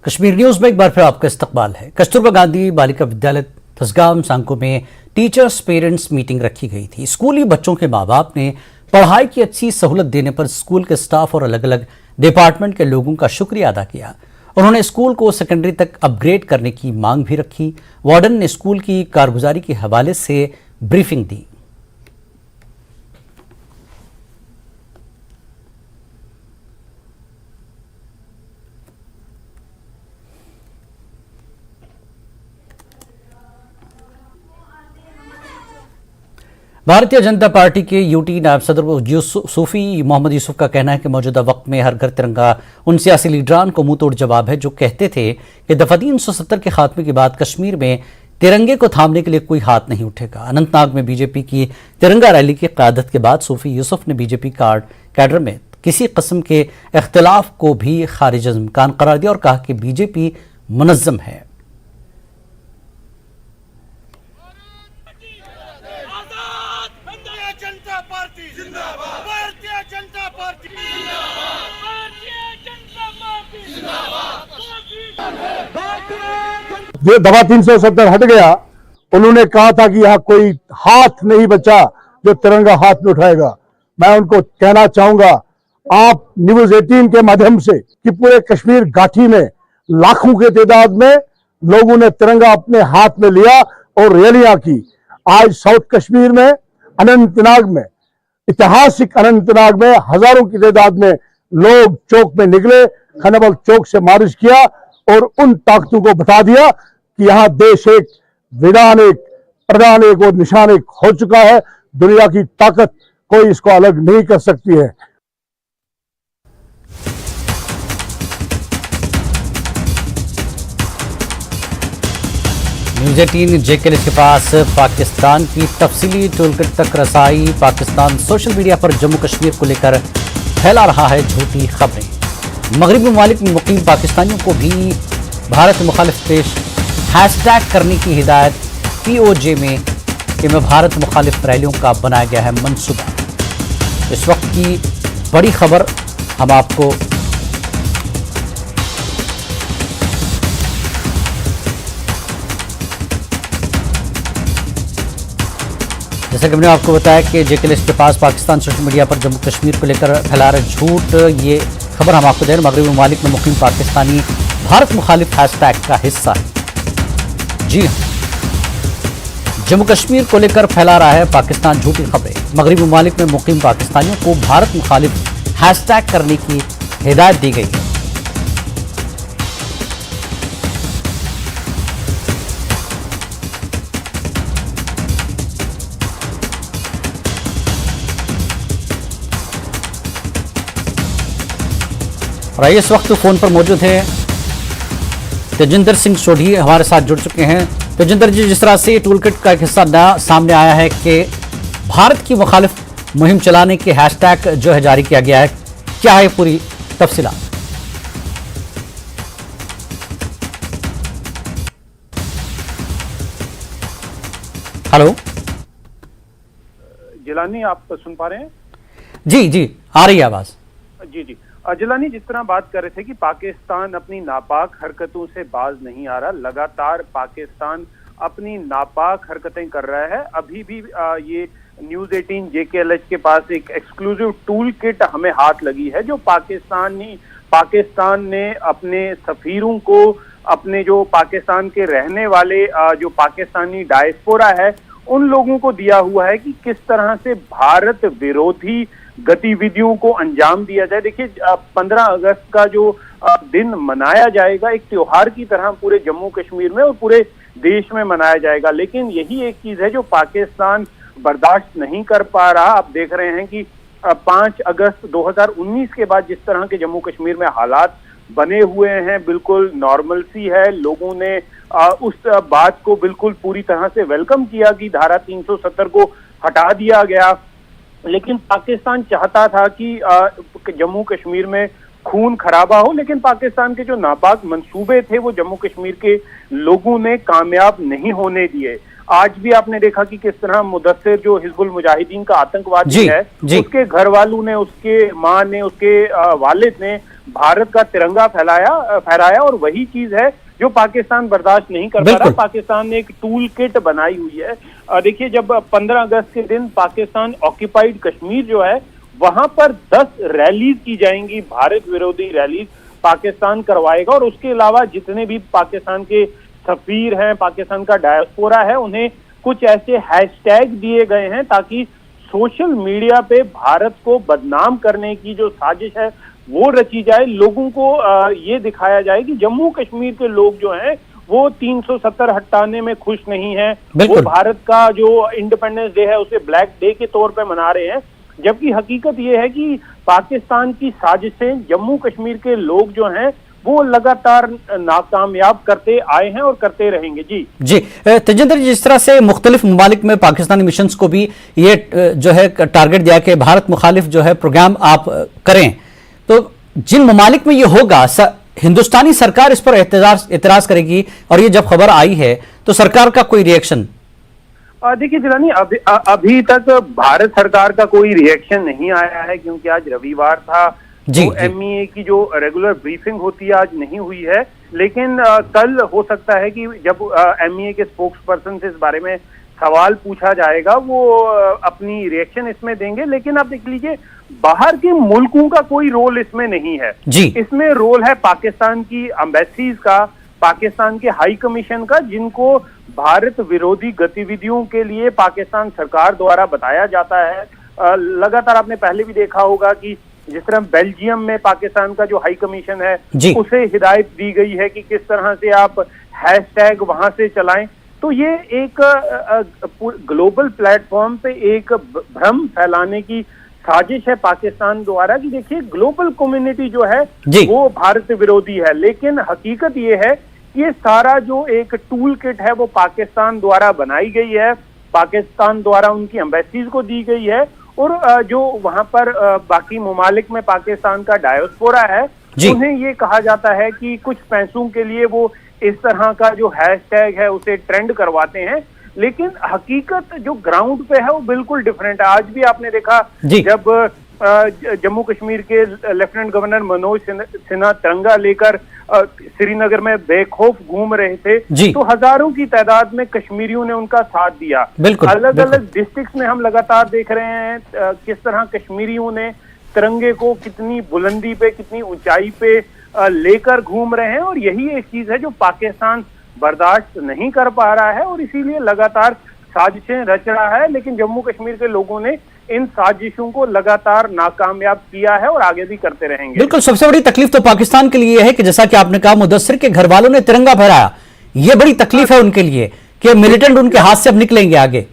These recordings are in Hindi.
कश्मीर न्यूज में एक बार फिर आपका इस्तकबाल है। कस्तूरबा गांधी बालिका विद्यालय थसगाम सांको में टीचर्स पेरेंट्स मीटिंग रखी गई थी। स्कूली बच्चों के माँ बाप ने पढ़ाई की अच्छी सहूलत देने पर स्कूल के स्टाफ और अलग अलग डिपार्टमेंट के लोगों का शुक्रिया अदा किया। उन्होंने स्कूल को सेकेंडरी तक अपग्रेड करने की मांग भी रखी। वार्डन ने स्कूल की कारगुजारी के हवाले से ब्रीफिंग दी। भारतीय जनता पार्टी के यूटी नायब सदर सूफी मोहम्मद यूसुफ का कहना है कि मौजूदा वक्त में हर घर तिरंगा उन सियासी लीडरान को मुंह तोड़ जवाब है जो कहते थे कि दफा 370 के खात्मे के बाद कश्मीर में तिरंगे को थामने के लिए कोई हाथ नहीं उठेगा। अनंतनाग में बीजेपी की तिरंगा रैली की क़यादत के बाद सूफी यूसुफ ने बीजेपी कैडर में किसी किस्म के इख्तिलाफ को भी खारिज इम्कान करार दिया और कहा कि बीजेपी मुनज़्ज़म है। दफा 370 हट गया। उन्होंने कहा था कि यहाँ कोई हाथ नहीं बचा जो तिरंगा हाथ में उठाएगा। मैं उनको कहना चाहूंगा, आप न्यूज 18 के माध्यम से कि पूरे कश्मीर घाटी में लाखों के तादाद में लोगों ने तिरंगा अपने हाथ में लिया और रैलियां की। आज साउथ कश्मीर में अनंतनाग में, ऐतिहासिक अनंतनाग में हजारों की तादाद में लोग चौक में निकले, खनबल चौक से मार्च किया और उन ताकतों को बता दिया कि यहां देश एक, विधान एक, प्रधान एक और निशान एक हो चुका है। दुनिया की ताकत कोई इसको अलग नहीं कर सकती है। न्यूज़ 18 जेके के पास पाकिस्तान की तफसीली टूलकिट तक रसाई। पाकिस्तान सोशल मीडिया पर जम्मू कश्मीर को लेकर फैला रहा है झूठी खबरें। मगरबी ममालिक में मुकीम पाकिस्तानियों को भी भारत मुखालिफ पेश हैशटैग करने की हिदायत। पीओजे में भारत मुखालिफ रैलियों का बनाया गया है मंसूबा। इस वक्त की बड़ी खबर हम आपको जैसे कि हमने आपको बताया कि जेके लिस्ट के पास पाकिस्तान सोशल मीडिया पर जम्मू कश्मीर को लेकर फैला रहे झूठ, ये खबर हम आपको दे रहे हैं। मगरबी ममालिक में मुकीम पाकिस्तानी भारत मुखालिफ हैशटैग का हिस्सा है। जी हाँ, जम्मू कश्मीर को लेकर फैला रहा है पाकिस्तान झूठी खबरें। मगरबी ममालिक में मुकीम पाकिस्तानियों को भारत मुखालिफ हैशटैग करने की हिदायत दी गई है। और इस वक्त फोन पर मौजूद है तेजिंदर सिंह सोढ़ी, हमारे साथ जुड़ चुके हैं। तेजिंदर जी, जिस तरह से टूल किट का एक हिस्सा सामने आया है कि भारत की मुखालिफ मुहिम चलाने के हैशटैग जो है जारी किया गया है, क्या है पूरी तफसीलात? हेलो जिलानी, आप सुन पा रहे हैं? जी जी, आ रही है आवाज। जी जी जिलानी, जिस तरह बात कर रहे थे कि पाकिस्तान अपनी नापाक हरकतों से बाज नहीं आ रहा, लगातार पाकिस्तान अपनी नापाक हरकतें कर रहा है। अभी भी ये न्यूज 18 जेकेएलएच के पास एक एक्सक्लूसिव टूल किट हमें हाथ लगी है जो पाकिस्तान ने अपने सफीरों को, अपने जो पाकिस्तान के रहने वाले जो पाकिस्तानी डायस्पोरा है उन लोगों को दिया हुआ है कि किस तरह से भारत विरोधी गतिविधियों को अंजाम दिया जाए। देखिए, 15 अगस्त का जो दिन मनाया जाएगा एक त्योहार की तरह पूरे जम्मू कश्मीर में और पूरे देश में मनाया जाएगा, लेकिन यही एक चीज है जो पाकिस्तान बर्दाश्त नहीं कर पा रहा। आप देख रहे हैं कि 5 अगस्त 2019 के बाद जिस तरह के जम्मू कश्मीर में हालात बने हुए हैं, बिल्कुल नॉर्मलसी है। लोगों ने उस बात को बिल्कुल पूरी तरह से वेलकम किया कि धारा 370 को हटा दिया गया, लेकिन पाकिस्तान चाहता था कि जम्मू कश्मीर में खून खराबा हो, लेकिन पाकिस्तान के जो नापाक मंसूबे थे वो जम्मू कश्मीर के लोगों ने कामयाब नहीं होने दिए। आज भी आपने देखा कि किस तरह मुदस्सिर जो हिजबुल मुजाहिदीन का आतंकवादी जी, है, जी। उसके घर वालों ने, उसके माँ ने, उसके वालिद ने भारत का तिरंगा फहराया और वही चीज है जो पाकिस्तान बर्दाश्त नहीं कर पा रहा। बिल्कुल। पाकिस्तान ने एक टूल किट बनाई हुई है। देखिए, जब 15 अगस्त के दिन पाकिस्तान ऑक्यूपाइड कश्मीर जो है वहां पर 10 रैलीज की जाएंगी, भारत विरोधी रैलीज पाकिस्तान करवाएगा, और उसके अलावा जितने भी पाकिस्तान के सफीर हैं, पाकिस्तान का डायस्पोरा है, उन्हें कुछ ऐसे हैशटैग दिए गए हैं ताकि सोशल मीडिया पे भारत को बदनाम करने की जो साजिश है वो रची जाए। लोगों को ये दिखाया जाए कि जम्मू कश्मीर के लोग जो हैं वो 370 हटाने में खुश नहीं है, वो भारत का जो इंडिपेंडेंस डे है उसे ब्लैक डे के तौर पे मना रहे हैं, जबकि हकीकत ये है कि पाकिस्तान की साजिशें जम्मू कश्मीर के लोग जो हैं वो लगातार नाकामयाब करते आए हैं और करते रहेंगे। जी तेजेंद्र जी, जिस तरह से मुख्तलिफ ममालिक में पाकिस्तानी मिशंस को भी ये जो है टारगेट दिया कि भारत मुखालिफ जो है प्रोग्राम आप करें, तो जिन ममालिक में ये होगा हिंदुस्तानी सरकार इस पर एतराज करेगी, और ये जब खबर आई है तो सरकार का कोई रिएक्शन? देखिए जिलानी, अभी तक भारत सरकार का कोई रिएक्शन नहीं आया है, क्योंकि आज रविवार था। तो एमईए की जो रेगुलर ब्रीफिंग होती है आज नहीं हुई है, लेकिन कल हो सकता है कि जब एमईए के स्पोक्स पर्सन से इस बारे में सवाल पूछा जाएगा वो अपनी रिएक्शन इसमें देंगे। लेकिन आप देख लीजिए, बाहर के मुल्कों का कोई रोल इसमें नहीं है जी। इसमें रोल है पाकिस्तान की एम्बेसीज का, पाकिस्तान के हाई कमीशन का, जिनको भारत विरोधी गतिविधियों के लिए पाकिस्तान सरकार द्वारा बताया जाता है। लगातार आपने पहले भी देखा होगा कि जिस तरह बेल्जियम में पाकिस्तान का जो हाई कमीशन है उसे हिदायत दी गई है कि किस तरह से आप हैशटैग वहां से चलाएं। तो ये एक ग्लोबल प्लेटफॉर्म पे एक भ्रम फैलाने की साजिश है पाकिस्तान द्वारा कि देखिए ग्लोबल कम्युनिटी जो है वो भारत विरोधी है, लेकिन हकीकत ये है कि ये सारा जो एक टूल किट है वो पाकिस्तान द्वारा बनाई गई है, पाकिस्तान द्वारा उनकी एम्बेसीज को दी गई है, और जो वहां पर बाकी ममालिक में पाकिस्तान का डायस्पोरा है उन्हें ये कहा जाता है कि कुछ पैसों के लिए वो इस तरह का जो हैशटैग है उसे ट्रेंड करवाते हैं, लेकिन हकीकत जो ग्राउंड पे है वो बिल्कुल डिफरेंट है। आज भी आपने देखा जब जम्मू कश्मीर के लेफ्टिनेंट गवर्नर मनोज सिन्हा तिरंगा लेकर श्रीनगर में बेखौफ घूम रहे थे, तो हजारों की तादाद में कश्मीरियों ने उनका साथ दिया। अलग अलग डिस्ट्रिक्ट्स में हम लगातार देख रहे हैं किस तरह कश्मीरियों ने तिरंगे को कितनी बुलंदी पे, कितनी ऊंचाई पे लेकर घूम रहे हैं, और यही एक चीज है जो पाकिस्तान बर्दाश्त नहीं कर पा रहा है और इसीलिए लगातार साजिशें रच रहा है। लेकिन जम्मू कश्मीर के लोगों ने इन साजिशों को लगातार नाकामयाब किया है और आगे भी करते रहेंगे। बिल्कुल, सबसे बड़ी तकलीफ तो पाकिस्तान के लिए है कि जैसा कि आपने कहा मुदस्सिर के घर वालों ने तिरंगा फहराया, ये बड़ी तकलीफ है उनके लिए कि मिलिटेंट उनके हाथ से अब निकलेंगे आगे।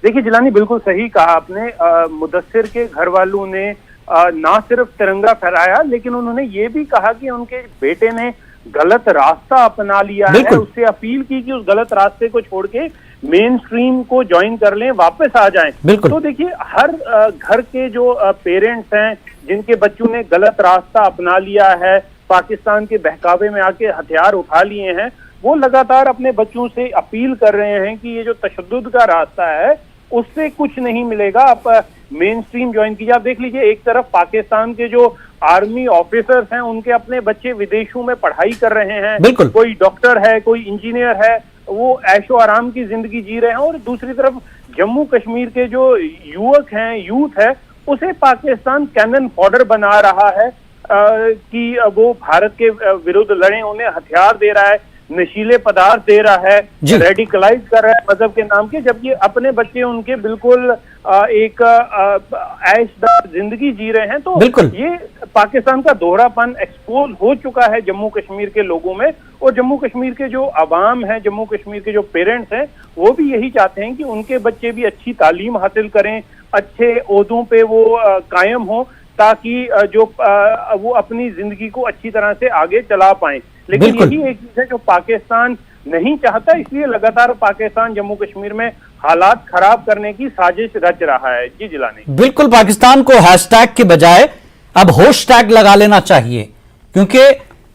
देखिए जिलानी, बिल्कुल सही कहा आपने। मुदस्सिर के घर वालों ने ना सिर्फ तिरंगा फहराया, लेकिन उन्होंने ये भी कहा कि उनके बेटे ने गलत रास्ता अपना लिया है, उससे अपील की कि उस गलत रास्ते को छोड़ के मेन स्ट्रीम को ज्वाइन कर लें, वापस आ जाएं। तो देखिए, हर घर के जो पेरेंट्स हैं जिनके बच्चों ने गलत रास्ता अपना लिया है, पाकिस्तान के बहकावे में आके हथियार उठा लिए हैं, वो लगातार अपने बच्चों से अपील कर रहे हैं कि ये जो तशद्दुद का रास्ता है उससे कुछ नहीं मिलेगा, आप मेन स्ट्रीम ज्वाइन कीजिए। आप देख लीजिए, एक तरफ पाकिस्तान के जो आर्मी ऑफिसर्स हैं उनके अपने बच्चे विदेशों में पढ़ाई कर रहे हैं, कोई डॉक्टर है, कोई इंजीनियर है, वो ऐशो आराम की जिंदगी जी रहे हैं, और दूसरी तरफ जम्मू कश्मीर के जो युवक हैं, यूथ है, उसे पाकिस्तान कैनन फॉडर बना रहा है कि वो भारत के विरुद्ध लड़े, उन्हें हथियार दे रहा है, नशीले पदार्थ दे रहा है, रेडिकलाइज कर रहा है मजहब के नाम के, जबकि अपने बच्चे उनके बिल्कुल एक ऐशदार जिंदगी जी रहे हैं। तो ये पाकिस्तान का दोहरापन एक्सपोज हो चुका है जम्मू कश्मीर के लोगों में, और जम्मू कश्मीर के जो अवाम है, जम्मू कश्मीर के जो पेरेंट्स हैं, वो भी यही चाहते हैं कि उनके बच्चे भी अच्छी तालीम हासिल करें, अच्छे ओहदों पे वो कायम हो, ताकि जो वो अपनी जिंदगी को अच्छी तरह से आगे चला पाएं। लेकिन यही एक चीज है जो पाकिस्तान नहीं चाहता, इसलिए लगातार पाकिस्तान जम्मू कश्मीर में हालात खराब करने की साजिश रच रहा है। जी जिलानी, बिल्कुल, पाकिस्तान को हैशटैग के बजाय अब होशटैग लगा लेना चाहिए, क्योंकि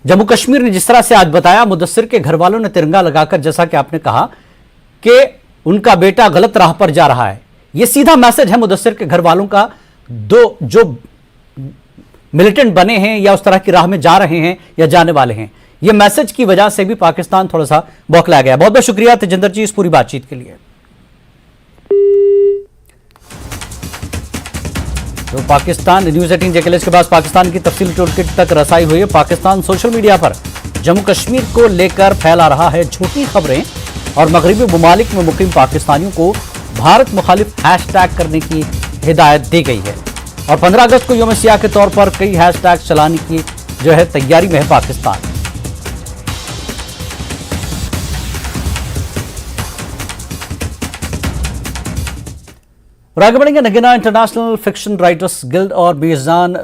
जम्मू कश्मीर ने जिस तरह से आज बताया, मुदस्सिर के घर वालों ने तिरंगा लगाकर, जैसा कि आपने कहा कि उनका बेटा गलत राह पर जा रहा है। यह सीधा मैसेज है मुदस्सिर के घर वालों का, दो जो मिलिटेंट बने हैं या उस तरह की राह में जा रहे हैं या जाने वाले हैं। यह मैसेज की वजह से भी पाकिस्तान थोड़ा सा बौखला गया। बहुत बहुत शुक्रिया तेजिंदर जी इस पूरी बातचीत के लिए। तो पाकिस्तान न्यूज 18 जेकेएलएस के पास पाकिस्तान की तफसील टूलकिट तक रसाई हुई है। पाकिस्तान सोशल मीडिया पर जम्मू कश्मीर को लेकर फैला रहा है झूठी खबरें और मगरबी ममालिक में मुकीम पाकिस्तानियों को भारत मुखालिफ हैशटैग करने की हिदायत दी गई है। और 15 अगस्त को यौम सियाह के तौर पर कई हैशटैग चलाने की जो है तैयारी में है पाकिस्तान। और आगे बढ़ेंगे। Nagina international fiction writers guild और बेजान